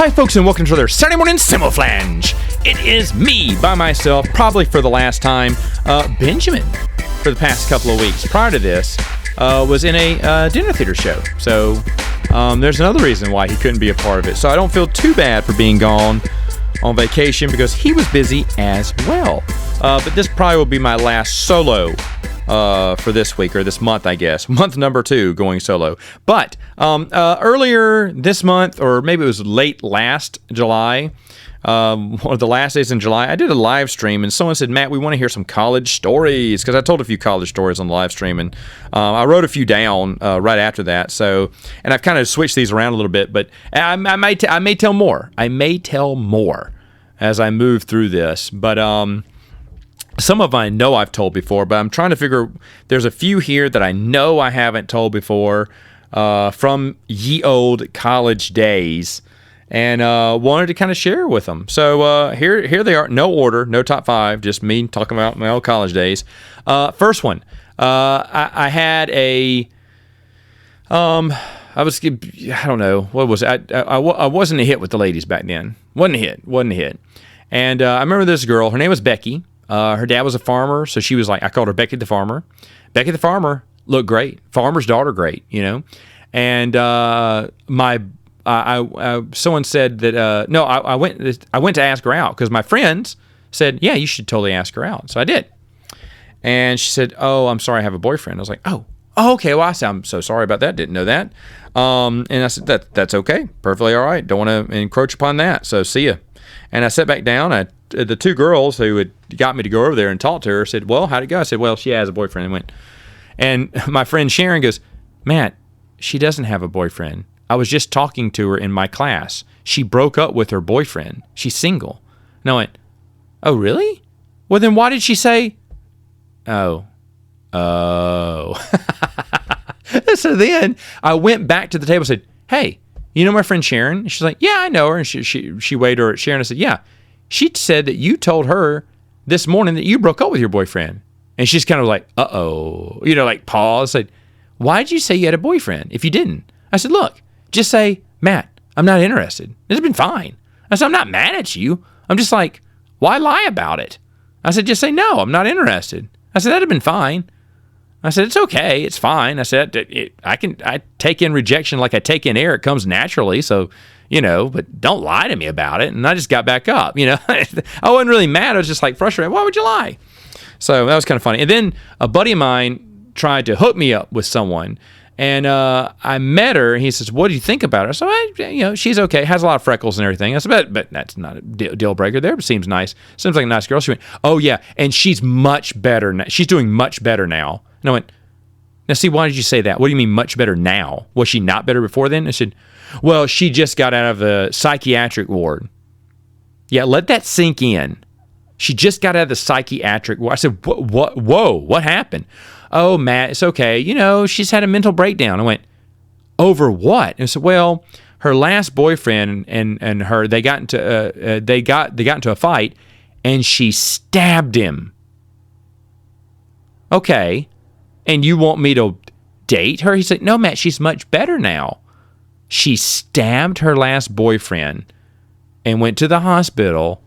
Hi, folks, and welcome to another Saturday morning Samoflange. It is me by myself, probably for the last time. Benjamin, for the past couple of weeks prior to this, was in a dinner theater show. So there's another reason why he couldn't be a part of it. So I don't feel too bad for being gone on vacation because he was busy as well. But this probably will be my last solo for this week, or this month, I guess. Month number 2 going solo. But earlier this month, or maybe it was late last July, one of the last days in July, I did a live stream, and someone said, Matt, we want to hear some college stories, because I told a few college stories on the live stream, and I wrote a few down right after that. So, and I've kind of switched these around a little bit, but I may tell more. I may tell more as I move through this, but some of them I know I've told before, but I'm trying to figure, there's a few here that I know I haven't told before from ye old college days, and wanted to kind of share with them. So here they are, no order, no top 5, just me talking about my old college days. First one, I had a, I don't know, what was it? I wasn't a hit with the ladies back then. Wasn't a hit. And I remember this girl, her name was Becky. Her dad was a farmer, so she was like, I called her Becky the Farmer. Becky the Farmer looked great. Farmer's daughter, great, you know. And someone said that I went to ask her out because my friends said, yeah, you should totally ask her out. So I did. And she said, oh, I'm sorry, I have a boyfriend. I was like, oh, okay. Well, I'm so sorry about that. Didn't know that. And I said, that's okay. Perfectly all right. Don't want to encroach upon that. So see ya. And I sat back down. The two girls who had got me to go over there and talk to her said, well, how'd it go? I said, well, she has a boyfriend. And my friend Sharon goes, Matt, she doesn't have a boyfriend. I was just talking to her in my class. She broke up with her boyfriend. She's single. And I went, oh, really? Well, then why did she say, oh. So then I went back to the table and said, hey, you know my friend Sharon? And she's like, yeah, I know her. And she waved her at Sharon. I said, yeah. She said that you told her this morning that you broke up with your boyfriend. And she's kind of like, uh-oh. You know, like pause. I said, why did you say you had a boyfriend if you didn't? I said, look, just say, Matt, I'm not interested. It's been fine. I said, I'm not mad at you. I'm just like, why lie about it? I said, just say, no, I'm not interested. I said, that'd have been fine. I said, it's okay. It's fine. I said, I take in rejection like I take in air. It comes naturally. So, you know, but don't lie to me about it. And I just got back up, you know. I wasn't really mad. I was just like frustrated. Why would you lie? So that was kind of funny. And then a buddy of mine tried to hook me up with someone. And I met her, and he says, what do you think about her? So, you know, she's okay. Has a lot of freckles and everything. I said, but that's not a deal breaker there. But seems nice. Seems like a nice girl. She went, oh, yeah, and she's much better now. She's doing much better now. And I went, now, see, why did you say that? What do you mean much better now? Was she not better before then? I said, well, she just got out of the psychiatric ward. Yeah, let that sink in. She just got out of the psychiatric ward. I said, whoa, what happened? Oh, Matt, it's okay. You know, she's had a mental breakdown. I went, over what? And I said, well, her last boyfriend and her, they got into a fight, and she stabbed him. Okay. And you want me to date her? He said, no, Matt, she's much better now. She stabbed her last boyfriend and went to the hospital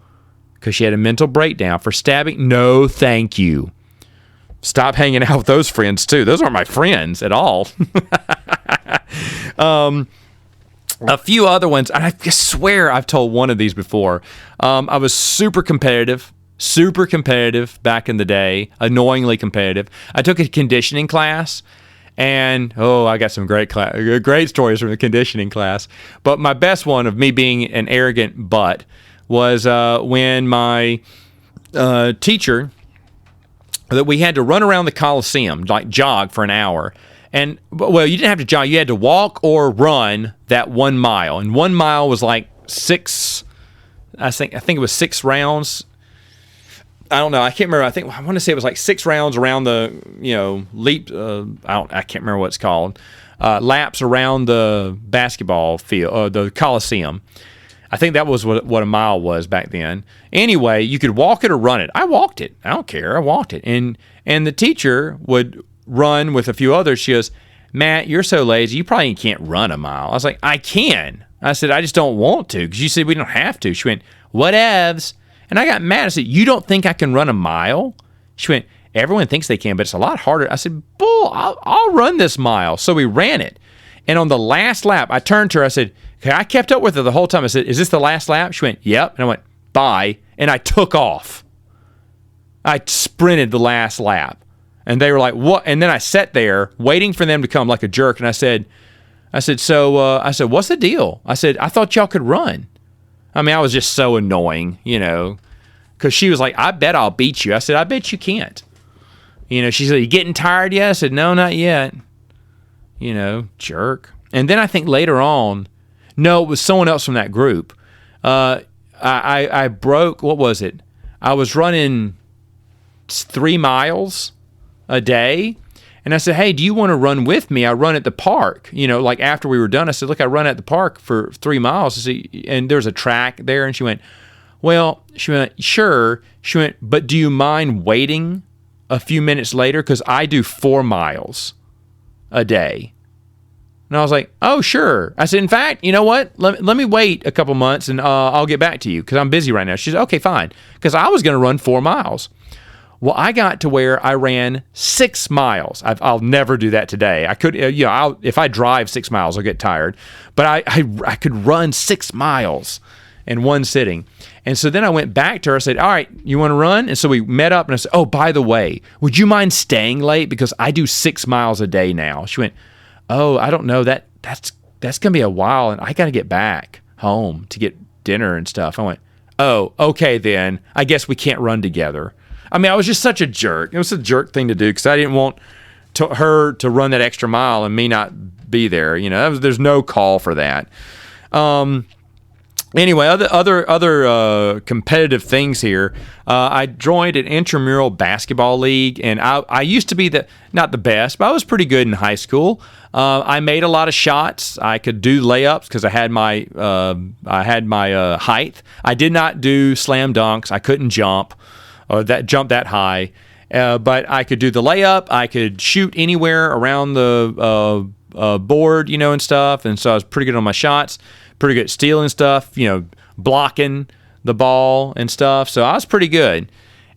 because she had a mental breakdown for stabbing. No, thank you. Stop hanging out with those friends, too. Those aren't my friends at all. A few other ones. I swear I've told one of these before. I was super competitive back in the day, annoyingly competitive. I took a conditioning class, and I got some great stories from the conditioning class. But my best one of me being an arrogant butt was when my teacher, that we had to run around the Coliseum, like jog for an hour. And, well, you didn't have to jog. You had to walk or run that 1 mile. And 1 mile was like I think it was 6 rounds. I don't know. I can't remember. I want to say it was like 6 rounds around the, you know, leap. I can't remember what it's called. Laps around the basketball field, the Coliseum. I think that was what a mile was back then. Anyway, you could walk it or run it. I walked it. I don't care. I walked it. And the teacher would run with a few others. She goes, Matt, you're so lazy. You probably can't run a mile. I was like, I can. I said, I just don't want to, because you said we don't have to. She went, whatevs. And I got mad. I said, you don't think I can run a mile? She went, everyone thinks they can, but it's a lot harder. I said, bull, I'll run this mile. So we ran it. And on the last lap, I turned to her. I said, okay, I kept up with her the whole time. I said, is this the last lap? She went, yep. And I went, bye. And I took off. I sprinted the last lap. And they were like, what? And then I sat there waiting for them to come like a jerk. And I said, what's the deal? I said, I thought y'all could run. I mean, I was just so annoying, because she was like, I bet I'll beat you. I said, I bet you can't. She said, you getting tired yet? I said, no, not yet. Jerk. And then I think later on, no, it was someone else from that group. I broke, what was it? I was running 3 miles a day. And I said, hey, do you want to run with me? I run at the park. Like after we were done, I said, look, I run at the park for 3 miles. And there's a track there. And she went, sure. She went, but do you mind waiting a few minutes later? Because I do 4 miles a day. And I was like, oh, sure. I said, in fact, you know what? Let me wait a couple months and I'll get back to you because I'm busy right now. She said, okay, fine. Because I was going to run 4 miles. Well, I got to where I ran 6 miles. I'll never do that today. I could, if I drive 6 miles, I'll get tired. But I could run 6 miles in one sitting. And so then I went back to her. I said, all right, you want to run? And so we met up and I said, oh, by the way, would you mind staying late? Because I do 6 miles a day now. She went, oh, I don't know. That's going to be a while. And I got to get back home to get dinner and stuff. I went, oh, okay, then I guess we can't run together. I mean, I was just such a jerk. It was a jerk thing to do because I didn't want her to run that extra mile and me not be there. There's no call for that. Anyway, other competitive things here. I joined an intramural basketball league, and I used to be not the best, but I was pretty good in high school. I made a lot of shots. I could do layups because I had my height. I did not do slam dunks. I couldn't jump that high, but I could do the layup. I could shoot anywhere around the board, and stuff. And so I was pretty good on my shots, pretty good at stealing stuff, blocking the ball and stuff. So I was pretty good.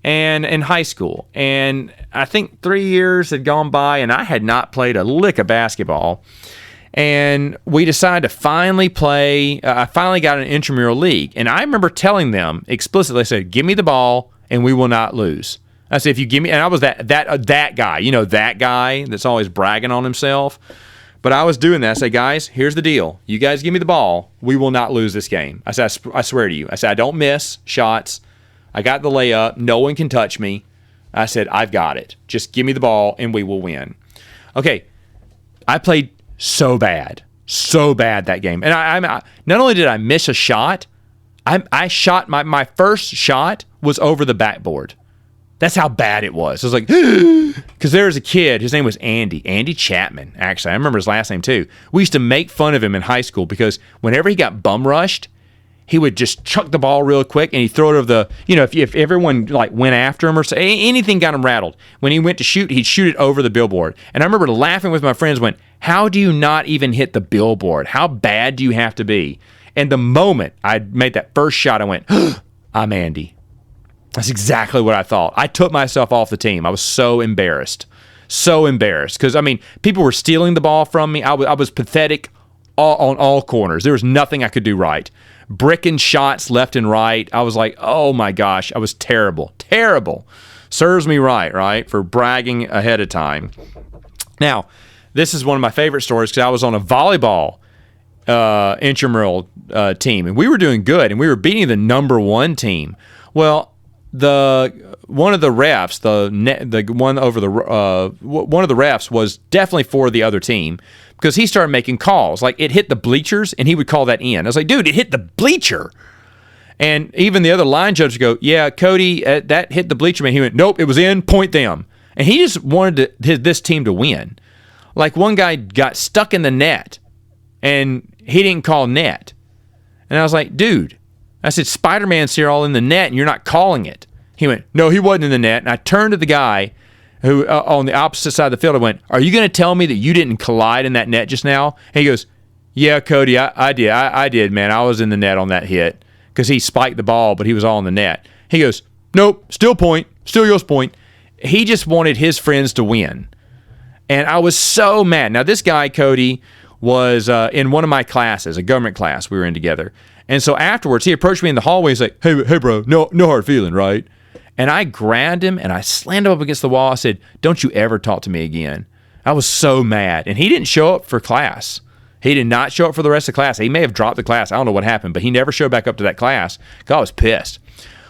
And in high school, and I think 3 years had gone by, and I had not played a lick of basketball. And we decided to finally play. I finally got an intramural league, and I remember telling them explicitly, I said, give me the ball and we will not lose. I said, if you give me, and I was that guy, that guy that's always bragging on himself. But I was doing that. I said, guys, here's the deal. You guys give me the ball, we will not lose this game. I said, I swear to you. I said, I don't miss shots. I got the layup. No one can touch me. I said, I've got it. Just give me the ball and we will win. Okay, I played so bad that game. And I not only did I miss a shot, I shot, my first shot was over the backboard. That's how bad it was. I was like, because there was a kid, his name was Andy Chapman, actually. I remember his last name too. We used to make fun of him in high school because whenever he got bum rushed, he would just chuck the ball real quick and he'd throw it over the, if everyone like went after him or so, anything got him rattled. When he went to shoot, he'd shoot it over the billboard. And I remember laughing with my friends, went, how do you not even hit the billboard? How bad do you have to be? And the moment I made that first shot, I went, I'm Andy. That's exactly what I thought. I took myself off the team. I was so embarrassed. Because, people were stealing the ball from me. I was pathetic on all corners. There was nothing I could do right. Bricking shots left and right. I was like, oh my gosh, I was terrible. Serves me right, for bragging ahead of time. Now, this is one of my favorite stories because I was on a volleyball intramural team, and we were doing good, and we were beating the number 1 team. Well, one of the refs, one of the refs was definitely for the other team because he started making calls. Like it hit the bleachers, and he would call that in. I was like, dude, it hit the bleacher. And even the other line judge would go, yeah, Cody, that hit the bleacher, man. He went, nope, it was in, point them. And he just wanted this team to win. Like one guy got stuck in the net, and he didn't call net. And I was like, dude, I said, Spider-Man's here all in the net, and you're not calling it. He went, no, he wasn't in the net. And I turned to the guy who on the opposite side of the field. I went, are you going to tell me that you didn't collide in that net just now? And he goes, Yeah, Cody, I did. I did, man. I was in the net on that hit because he spiked the ball, but he was all in the net. He goes, nope, still point, still yours point. He just wanted his friends to win. And I was so mad. Now, this guy, Cody, was in one of my classes, a government class we were in together. And so afterwards, he approached me in the hallway. He's like, hey, bro, no hard feeling, right? And I grabbed him and I slammed him up against the wall. I said, don't you ever talk to me again. I was so mad. And he didn't show up for class. He did not show up for the rest of the class. He may have dropped the class. I don't know what happened, but he never showed back up to that class because I was pissed.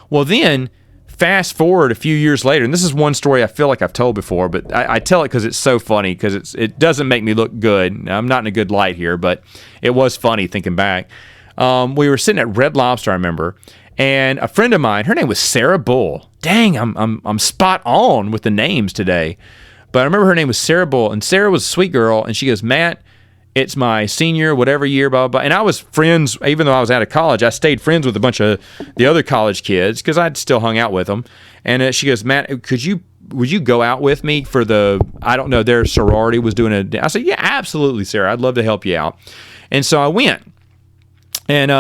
Well, then, fast forward a few years later, and this is one story I feel like I've told before, but I tell it because it's so funny, because it doesn't make me look good. I'm not in a good light here, but it was funny thinking back. We were sitting at Red Lobster, I remember, and a friend of mine, her name was Sarah Bull. Dang, I'm spot on with the names today. But I remember her name was Sarah Bull, and Sarah was a sweet girl, and she goes, Matt, it's my senior whatever year, blah, blah, blah. And I was friends, even though I was out of college, I stayed friends with a bunch of the other college kids because I'd still hung out with them. And she goes, Matt, would you go out with me for I don't know, their sorority was doing I said, yeah, absolutely, Sarah. I'd love to help you out. And so I went. And,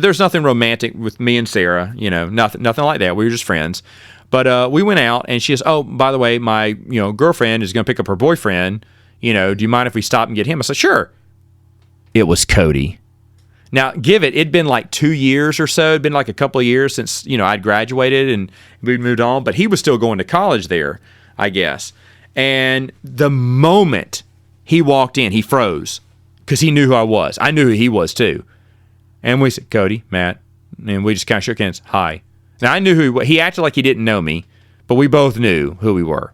there's nothing romantic with me and Sarah, nothing like that. We were just friends. But we went out, and she goes, oh, by the way, my, girlfriend is going to pick up her boyfriend. Do you mind if we stop and get him? I said, sure. It was Cody. Now, it'd been like 2 years or so. It'd been like a couple of years since, I'd graduated and we moved on. But he was still going to college there, I guess. And the moment he walked in, he froze because he knew who I was. I knew who he was too. And we said, Cody, Matt. And we just kind of shook hands. Hi. Now, I knew who he was. He acted like he didn't know me, but we both knew who we were.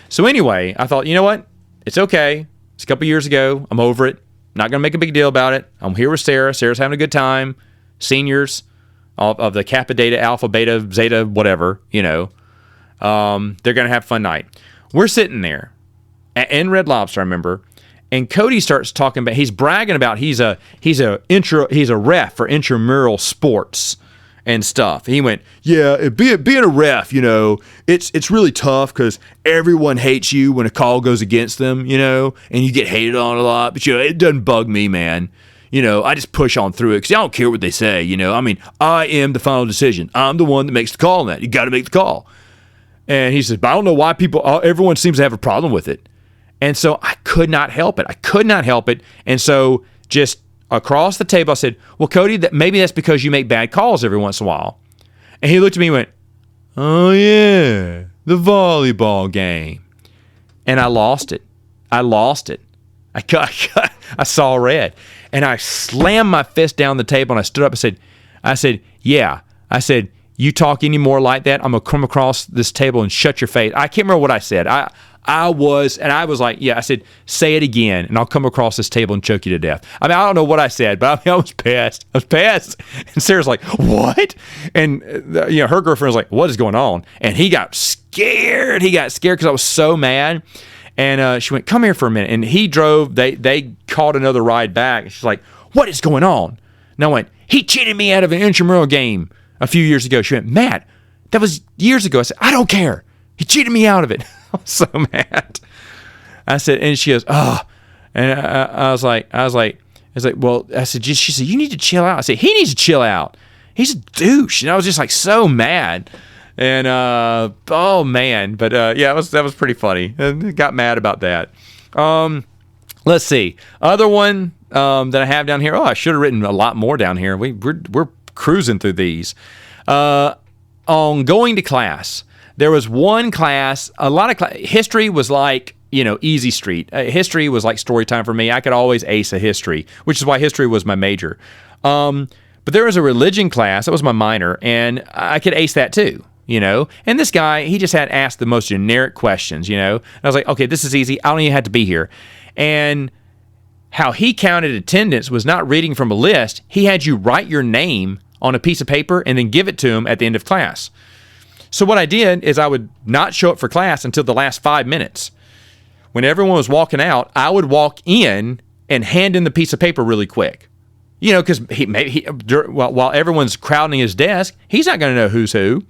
So anyway, I thought, you know what? It's okay. It's a couple years ago. I'm over it. Not going to make a big deal about it. I'm here with Sarah. Sarah's having a good time. Seniors of the Kappa, Data, Alpha, Beta, Zeta, whatever, they're going to have a fun night. We're sitting there in Red Lobster, I remember, and Cody starts talking about, he's bragging about he's a ref for intramural sports and stuff. He went, yeah, being a ref, it's really tough because everyone hates you when a call goes against them, and you get hated on a lot. But it doesn't bug me, man. I just push on through it because I don't care what they say. I am the final decision. I'm the one that makes the call on that. You got to make the call. And he says, but I don't know why everyone seems to have a problem with it. And so I could not help it. And so just across the table, I said, well, Cody, maybe that's because you make bad calls every once in a while. And he looked at me and went, oh, yeah, the volleyball game. And I lost it. I saw red. And I slammed my fist down the table, and I stood up and said, yeah. I said, you talk any more like that, I'm going to come across this table and shut your face. I can't remember what I said. I was like, yeah, I said, say it again, and I'll come across this table and choke you to death. I don't know what I said, but I was pissed. And Sarah's like, what? And, her girlfriend was like, what is going on? And he got scared. Because I was so mad. And she went, come here for a minute. And he drove. They called another ride back. And she's like, what is going on? And I went, he cheated me out of an intramural game a few years ago. She went, Matt, that was years ago. I said, I don't care. He cheated me out of it. I was so mad. I said, and she goes, oh. And I was like, well, I said, she said, you need to chill out. I said, he needs to chill out. He's a douche. And I was just like so mad. And, oh man. But, yeah, that was pretty funny. And got mad about that. Let's see. Other one, that I have down here. Oh, I should have written a lot more down here. We're cruising through these. On going to class. There was one class, history was like, easy street. History was like story time for me. I could always ace a history, which is why history was my major. But there was a religion class, that was my minor, and I could ace that too, And this guy, he just had asked the most generic questions, And I was like, okay, this is easy. I don't even have to be here. And how he counted attendance was not reading from a list. He had you write your name on a piece of paper and then give it to him at the end of class. So what I did is I would not show up for class until the last 5 minutes. When everyone was walking out, I would walk in and hand in the piece of paper really quick. Because while everyone's crowding his desk, he's not going to know who's who.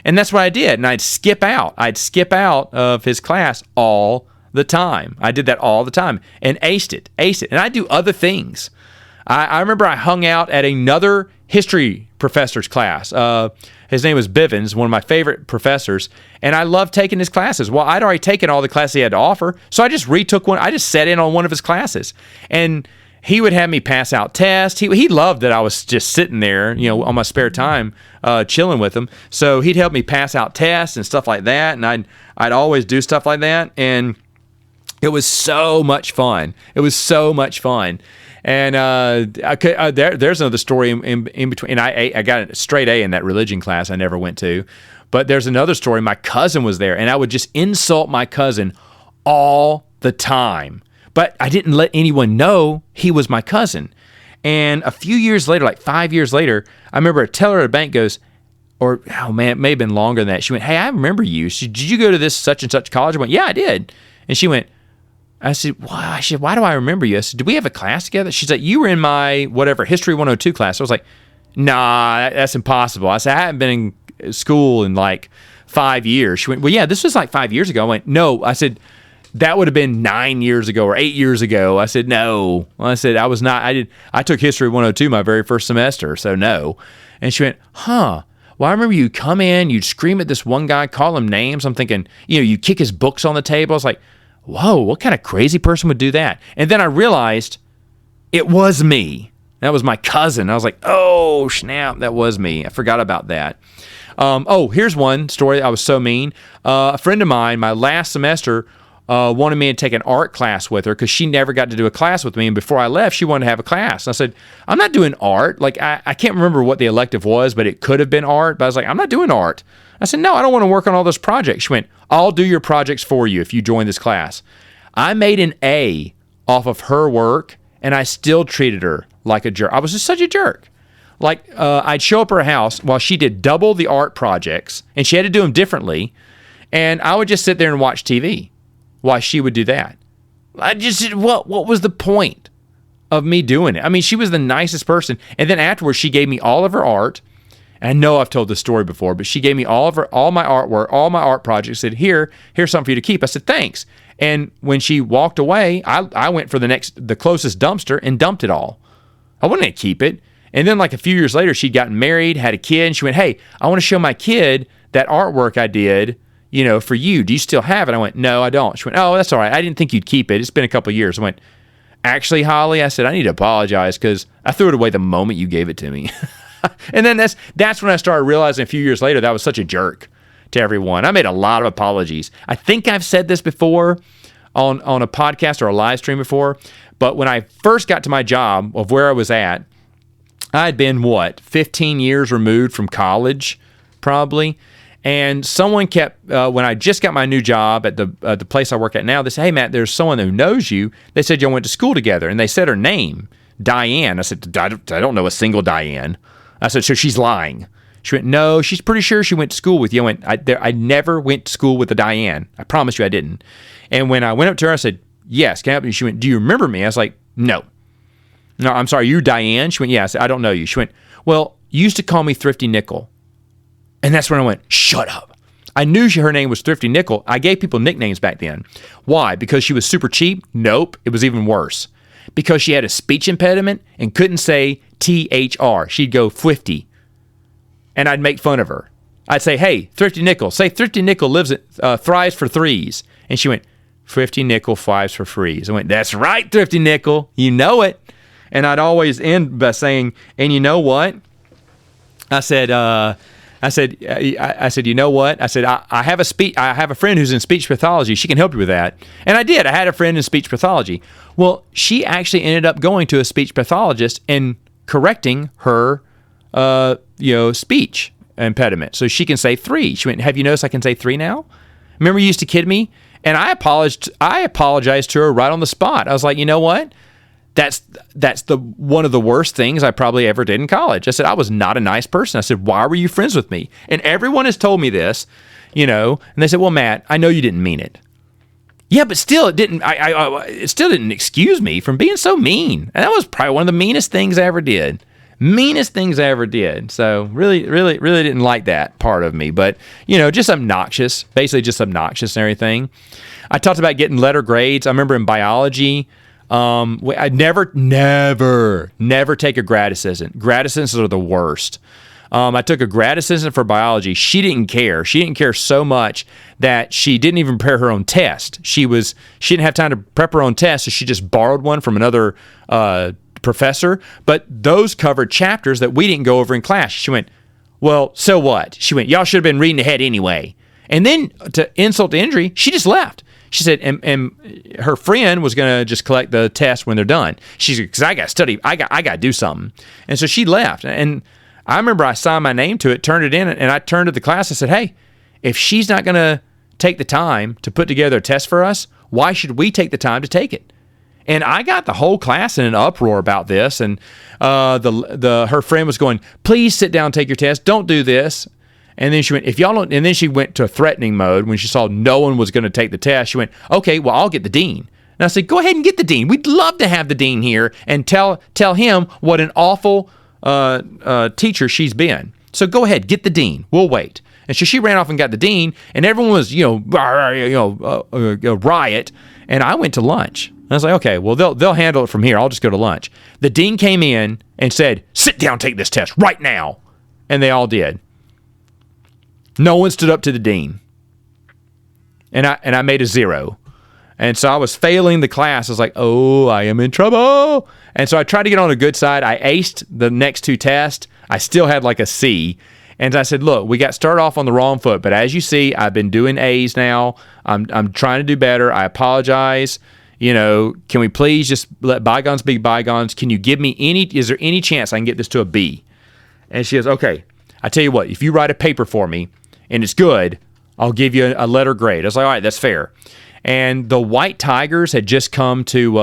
And that's what I did. And I'd skip out of his class all the time. I did that all the time and aced it. And I'd do other things. I remember I hung out at another history professor's class. His name was Bivens, one of my favorite professors, and I loved taking his classes. Well, I'd already taken all the classes he had to offer, so I just retook one. I just sat in on one of his classes, and he would have me pass out tests. He loved that I was just sitting there, on my spare time, chilling with him. So he'd help me pass out tests and stuff like that, and I'd always do stuff like that, and it was so much fun. It was so much fun. And there's another story in between. And I got a straight A in that religion class I never went to. But there's another story. My cousin was there, and I would just insult my cousin all the time. But I didn't let anyone know he was my cousin. And a few years later, like 5 years later, I remember a teller at a bank goes, it may have been longer than that. She went, "Hey, I remember you. Did you go to this such and such college?" I went, "Yeah, I did." And she went, I said, "Why?" She said, "Why do I remember you?" I said, "Did we have a class together?" She's like, "You were in my, whatever, History 102 class." I was like, "Nah, that's impossible." I said, "I haven't been in school in like 5 years." She went, "Well, yeah, this was like 5 years ago." I went, "No." I said, "That would have been 9 years ago or 8 years ago." I said, "No." I said, "I was not, I took History 102 my very first semester, so no." And she went, "Huh. Well, I remember you come in, you'd scream at this one guy, call him names." I'm thinking, you kick his books on the table. I was like, whoa, what kind of crazy person would do that? And then I realized it was me. That was my cousin. I was like, oh, snap, that was me. I forgot about that. Here's one story. I was so mean. A friend of mine, my last semester, wanted me to take an art class with her because she never got to do a class with me. And before I left, she wanted to have a class. And I said, "I'm not doing art." Like, I can't remember what the elective was, but it could have been art. But I was like, "I'm not doing art." I said, "No, I don't want to work on all those projects." She went, "I'll do your projects for you if you join this class." I made an A off of her work, and I still treated her like a jerk. I was just such a jerk. Like, I'd show up at her house while she did double the art projects, and she had to do them differently, and I would just sit there and watch TV while she would do that. I just, what was the point of me doing it? I mean, she was the nicest person, and then afterwards, she gave me all of her art. And I know I've told this story before, but she gave me all my artwork, all my art projects, said, here's something for you to keep. I said, "Thanks." And when she walked away, I went for the closest dumpster and dumped it all. I wasn't going to keep it. And then like a few years later, she'd gotten married, had a kid, and she went, "Hey, I want to show my kid that artwork I did, for you. Do you still have it?" I went, "No, I don't." She went, "Oh, that's all right. I didn't think you'd keep it. It's been a couple of years." I went, "Actually, Holly," I said, "I need to apologize because I threw it away the moment you gave it to me." And then that's when I started realizing a few years later that I was such a jerk to everyone. I made a lot of apologies. I think I've said this before on a podcast or a live stream before, but when I first got to my job of where I was at, I had been, 15 years removed from college, probably. And someone kept, when I just got my new job at the place I work at now, they said, "Hey, Matt, there's someone who knows you." They said y'all went to school together, and they said her name, Diane. I said, I don't know a single Diane. I said, "So she's lying." She went, "No, she's pretty sure she went to school with you." I went, I never went to school with a Diane. I promise you I didn't. And when I went up to her, I said, "Yes, can I help you?" She went, "Do you remember me?" I was like, "No." "No, I'm sorry, you're Diane?" She went, "Yeah." I said, "I don't know you." She went, "Well, you used to call me Thrifty Nickel." And that's when I went, shut up. I knew her name was Thrifty Nickel. I gave people nicknames back then. Why? Because she was super cheap? Nope. It was even worse. Because she had a speech impediment and couldn't say THR. She'd go Fwifty. And I'd make fun of her. I'd say, "Hey, Thrifty Nickel, say Thrifty Nickel thrives for threes." And she went, "Thrifty Nickel thrives for threes." I went, "That's right, Thrifty Nickel. You know it." And I'd always end by saying, "And you know what?" I said, "You know what?" I said, I have a friend who's in speech pathology. She can help you with that. And I did. I had a friend in speech pathology. Well, she actually ended up going to a speech pathologist and correcting her, speech impediment. So she can say three. She went, "Have you noticed I can say three now? Remember you used to kid me?" And I apologized to her right on the spot. I was like, "You know what? That's the one of the worst things I probably ever did in college." I said, "I was not a nice person." I said, "Why were you friends with me?" And everyone has told me this, and they said, "Well, Matt, I know you didn't mean it." Yeah, but still, it didn't. It still didn't excuse me from being so mean. And that was probably one of the meanest things I ever did. So really, really, really didn't like that part of me. But just obnoxious, basically just obnoxious and everything. I talked about getting letter grades. I remember in biology, I never take a grad assistant. Grad assistants are the worst. I took a grad assistant for biology. She didn't care. She didn't care so much that she didn't even prepare her own test. She didn't have time to prep her own test, so she just borrowed one from another professor. But those covered chapters that we didn't go over in class. She went, well, so what? She went, y'all should have been reading ahead anyway. And then, to insult to injury, she just left. She said, and her friend was going to just collect the test when they're done. She said, because I got to study. I got to do something. And so she left. And I remember I signed my name to it, turned it in, and I turned to the class and said, hey, if she's not going to take the time to put together a test for us, why should we take the time to take it? And I got the whole class in an uproar about this. And her friend was going, please sit down and take your test. Don't do this. And then she went, if y'all don't, and then she went to threatening mode when she saw no one was going to take the test. She went, okay, well, I'll get the dean. And I said, go ahead and get the dean. We'd love to have the dean here and tell him what an awful teacher she's been. So go ahead, get the dean. We'll wait. And so she ran off and got the dean, and everyone was, riot. And I went to lunch. And I was like, okay, well, they'll handle it from here. I'll just go to lunch. The dean came in and said, sit down, take this test right now. And they all did. No one stood up to the dean. And I made a 0. And so I was failing the class. I was like, oh, I am in trouble. And so I tried to get on the good side. I aced the next 2 tests. I still had like a C. And I said, look, we got started off on the wrong foot. But as you see, I've been doing A's now. I'm trying to do better. I apologize. Can we please just let bygones be bygones? Can you give me is there any chance I can get this to a B? And she goes, okay, I tell you what, if you write a paper for me and it's good, I'll give you a letter grade. I was like, all right, that's fair. And the white tigers had just come to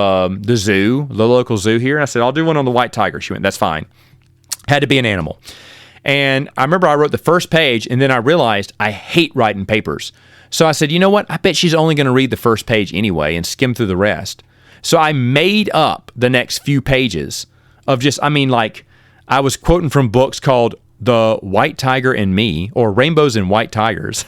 the zoo, the local zoo here. And I said, I'll do one on the white tiger. She went, that's fine. Had to be an animal. And I remember I wrote the first page, and then I realized I hate writing papers. So I said, you know what? I bet she's only going to read the first page anyway and skim through the rest. So I made up the next few pages of I was quoting from books called The White Tiger and Me, or Rainbows and White Tigers.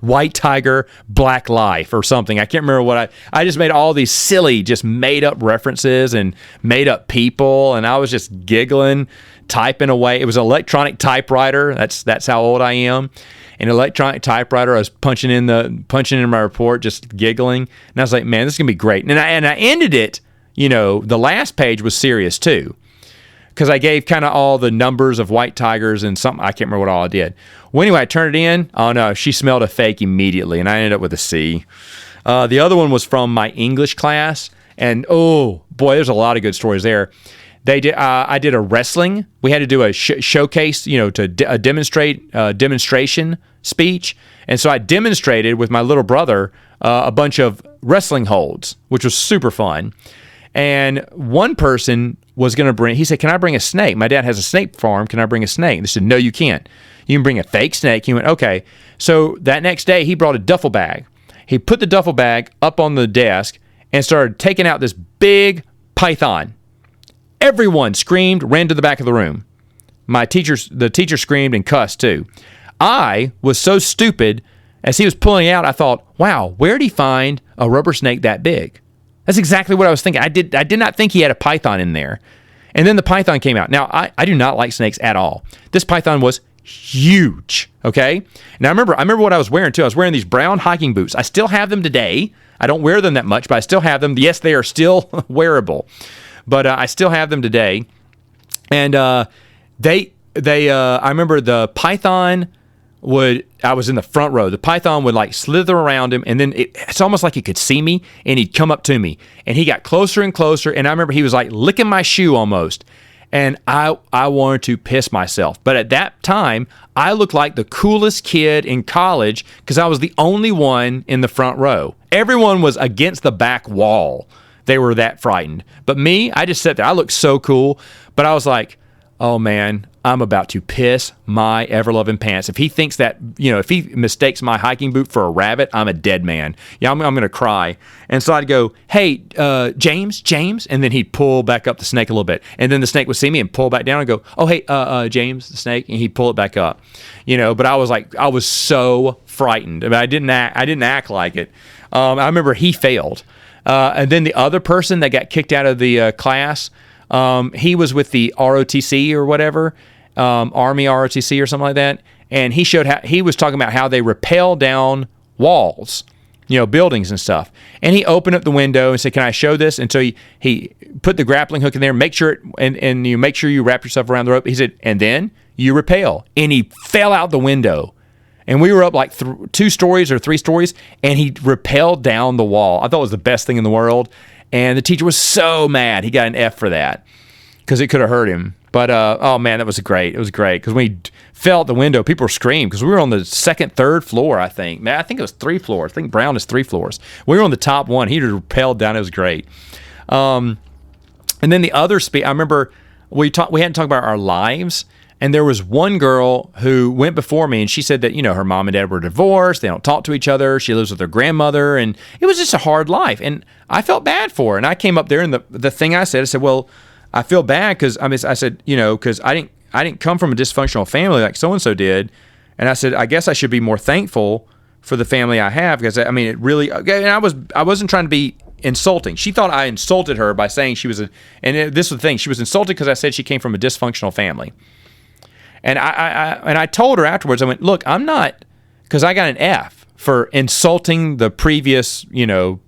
White Tiger, Black Life, or something. I can't remember what I just made all these silly, just made up references and made up people, and I was just giggling, typing away. It was an electronic typewriter. That's how old I am. An electronic typewriter. I was punching in my report, just giggling, and I was like, man, this is gonna be great. And I ended it. The last page was serious too, because I gave kind of all the numbers of white tigers and something. I can't remember what all I did. Well, anyway, I turned it in. Oh, no, she smelled a fake immediately, and I ended up with a C. The other one was from my English class, and oh, boy, there's a lot of good stories there. I did a wrestling. We had to do a showcase, a demonstration speech. And so I demonstrated with my little brother a bunch of wrestling holds, which was super fun. And one person was going to he said, can I bring a snake? My dad has a snake farm. Can I bring a snake? And they said, no, you can't. You can bring a fake snake. He went, okay. So that next day, he brought a duffel bag. He put the duffel bag up on the desk and started taking out this big python. Everyone screamed, ran to the back of the room. The teacher screamed and cussed too. I was so stupid, as he was pulling it out, I thought, wow, where did he find a rubber snake that big? That's exactly what I was thinking. I did not think he had a python in there. And then the python came out. Now, I do not like snakes at all. This python was huge, okay? Now, I remember what I was wearing, too. I was wearing these brown hiking boots. I still have them today. I don't wear them that much, but I still have them. Yes, they are still wearable, but I still have them today. And I remember the python I was in the front row. The python would like slither around him, and then it's almost like he could see me, and he'd come up to me, and he got closer and closer, and I remember he was like licking my shoe almost, and I wanted to piss myself. But at that time, I looked like the coolest kid in college because I was the only one in the front row. Everyone was against the back wall. They were that frightened. But me, I just sat there. I looked so cool, but I was like, oh man, I'm about to piss my ever-loving pants. If he thinks that, if he mistakes my hiking boot for a rabbit, I'm a dead man. Yeah, I'm going to cry. And so I'd go, hey, James, and then he'd pull back up the snake a little bit. And then the snake would see me and pull back down and go, oh, hey, James, the snake, and he'd pull it back up. But I was so frightened. I mean, I didn't act like it. I remember he failed. And then the other person that got kicked out of the class, he was with the ROTC or whatever, Army ROTC or something like that, and he was talking about how they rappel down walls, buildings and stuff. And he opened up the window and said, "Can I show this?" And so he put the grappling hook in there, make sure you make sure you wrap yourself around the rope. He said, "And then you rappel." And he fell out the window. And we were up like 2 stories or 3 stories, and he rappelled down the wall. I thought it was the best thing in the world. And the teacher was so mad. He got an F for that because it could have hurt him. But, oh, man, that was great. It was great because when he fell out the window, people were screaming because we were on the 2nd, 3rd floor, I think. Man, I think it was 3 floors. I think Brown is 3 floors. We were on the top one. He rappelled down. It was great. And then the other I remember we hadn't talked about our lives. And there was one girl who went before me, and she said that, her mom and dad were divorced. They don't talk to each other. She lives with her grandmother, and it was just a hard life. And I felt bad for her. And I came up there, and the thing I said, well, I feel bad because, I said, because I didn't come from a dysfunctional family like so-and-so did. And I said, I guess I should be more thankful for the family I have because, it really, and I wasn't trying to be insulting. She thought I insulted her by saying she was this was the thing. She was insulted because I said she came from a dysfunctional family. And I told her afterwards, I went, look, I'm not, because I got an F for insulting the previous,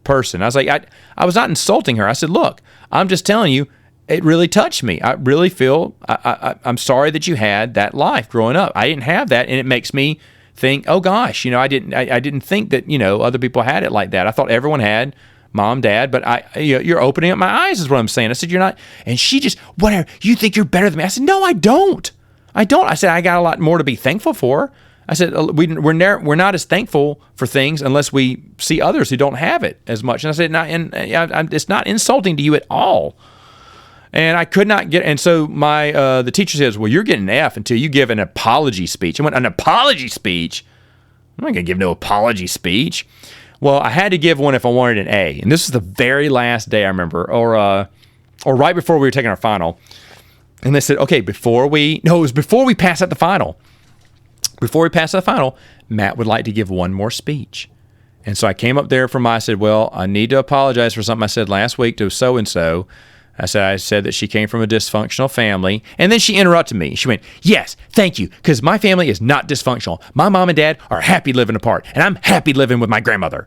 person. I was like, I was not insulting her. I said, look, I'm just telling you, it really touched me. I really feel, I'm sorry that you had that life growing up. I didn't have that, and it makes me think, oh gosh, I didn't think that, other people had it like that. I thought everyone had mom, dad, but you're opening up my eyes is what I'm saying. I said, you're not, and she just, whatever, you think you're better than me. I said, no, I don't. I said, I got a lot more to be thankful for. I said, we're not as thankful for things unless we see others who don't have it as much. And I said, it's not insulting to you at all. And I could not get, and so the teacher says, well, you're getting an F until you give an apology speech. I went, an apology speech? I'm not going to give no apology speech. Well, I had to give one if I wanted an A. And this is the very last day I remember, or right before we were taking our final. And they said, okay, before we pass out the final. Before we pass out the final, Matt would like to give one more speech. And so I came up there I said, well, I need to apologize for something I said last week to so-and-so. I said that she came from a dysfunctional family. And then she interrupted me. She went, yes, thank you, because my family is not dysfunctional. My mom and dad are happy living apart, and I'm happy living with my grandmother.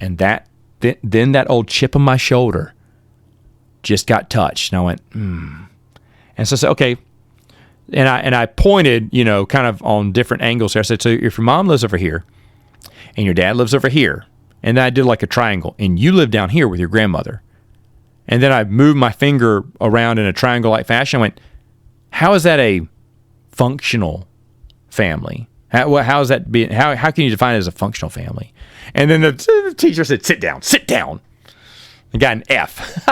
And then that old chip on my shoulder just got touched. And I went, And so I said, okay. And I pointed, kind of on different angles here. I said, so if your mom lives over here and your dad lives over here, and then I did like a triangle, and you live down here with your grandmother. And then I moved my finger around in a triangle-like fashion. I went, how is that a functional family? How is that how can you define it as a functional family? And then the teacher said, sit down. I got an F.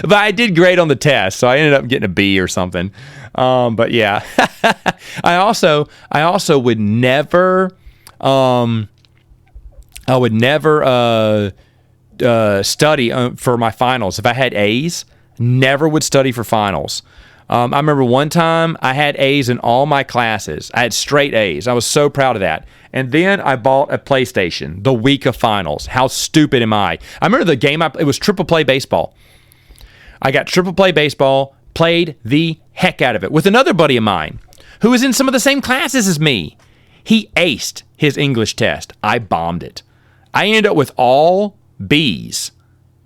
But I did great on the test, so I ended up getting a B or something. But yeah. I also would never study for my finals. If I had A's, never would study for finals. I remember one time I had A's in all my classes. I had straight A's. I was so proud of that. And then I bought a PlayStation the week of finals. How stupid am I? I remember the game, it was triple play baseball. I got triple play baseball, played the heck out of it with another buddy of mine who was in some of the same classes as me. He aced his English test. I bombed it. I ended up with all B's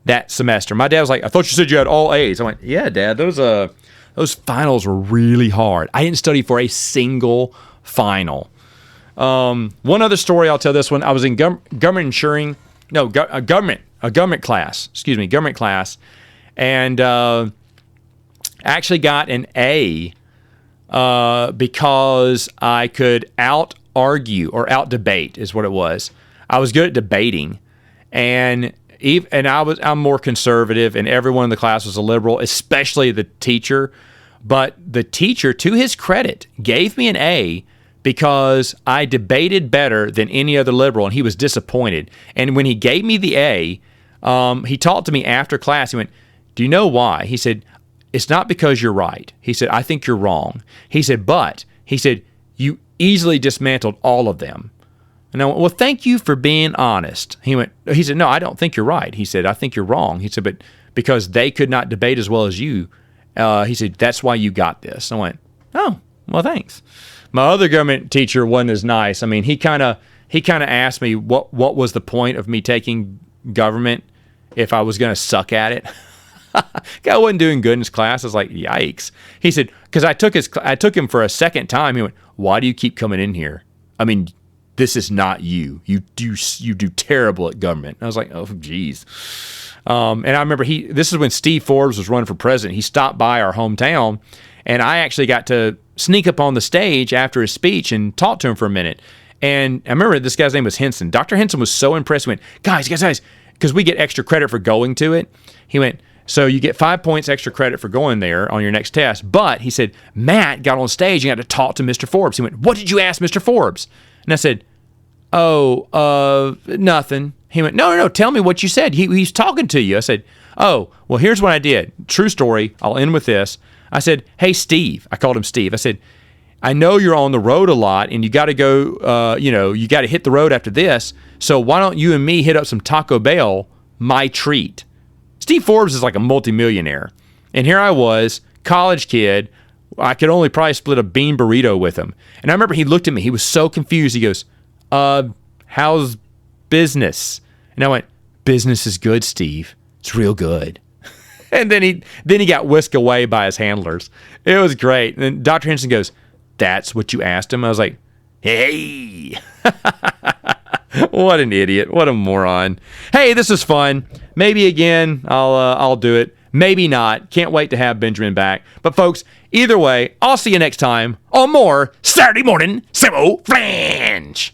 that semester. My dad was like, I thought you said you had all A's. I went, yeah, Dad, those finals were really hard. I didn't study for a single final. One other story, I'll tell this one. I was in government class, and actually got an A because I could out-argue or out-debate is what it was. I was good at debating, and I'm more conservative, and everyone in the class was a liberal, especially the teacher. But the teacher, to his credit, gave me an A because I debated better than any other liberal, and he was disappointed. And when he gave me the A, he talked to me after class. He went, "Do you know why?" He said, "It's not because you're right." He said, "I think you're wrong." He said, "But," he said, "you easily dismantled all of them." And I went, "Well, thank you for being honest." He said, "No, I don't think you're right." He said, "I think you're wrong." He said, "But because they could not debate as well as you," he said, "that's why you got this." I went, "Oh, well, thanks." My other government teacher wasn't as nice. I mean, he kind of asked me what was the point of me taking government if I was going to suck at it. Guy wasn't doing good in his class. I was like, yikes. He said, because I took him for a second time. He went, "Why do you keep coming in here? I mean, this is not you. You do terrible at government." I was like, oh, geez. And I remember this is when Steve Forbes was running for president. He stopped by our hometown, and I actually got to sneak up on the stage after his speech and talk to him for a minute. And I remember this guy's name was Henson. Dr. Henson was so impressed. He went, guys, because we get extra credit for going to it. He went, "So you get 5 points extra credit for going there on your next test." But he said, Matt got on stage and got to talk to Mr. Forbes. He went, "What did you ask Mr. Forbes?" And I said, "Oh, nothing." He went, no, tell me what you said. He's talking to you. I said, "Oh, well, here's what I did. True story. I'll end with this." I said, "Hey, Steve." I called him Steve. I said, "I know you're on the road a lot and you got to go, you got to hit the road after this. So why don't you and me hit up some Taco Bell, my treat?" Steve Forbes is like a multimillionaire. And here I was, college kid. I could only probably split a bean burrito with him. And I remember he looked at me. He was so confused. He goes, "How's business?" And I went, "Business is good, Steve. It's real good." And then he got whisked away by his handlers. It was great. And then Dr. Henson goes, "That's what you asked him?" I was like, hey. What an idiot. What a moron. Hey, this is fun. Maybe again, I'll do it. Maybe not. Can't wait to have Benjamin back. But folks, either way, I'll see you next time on more Saturday Morning Samoflange.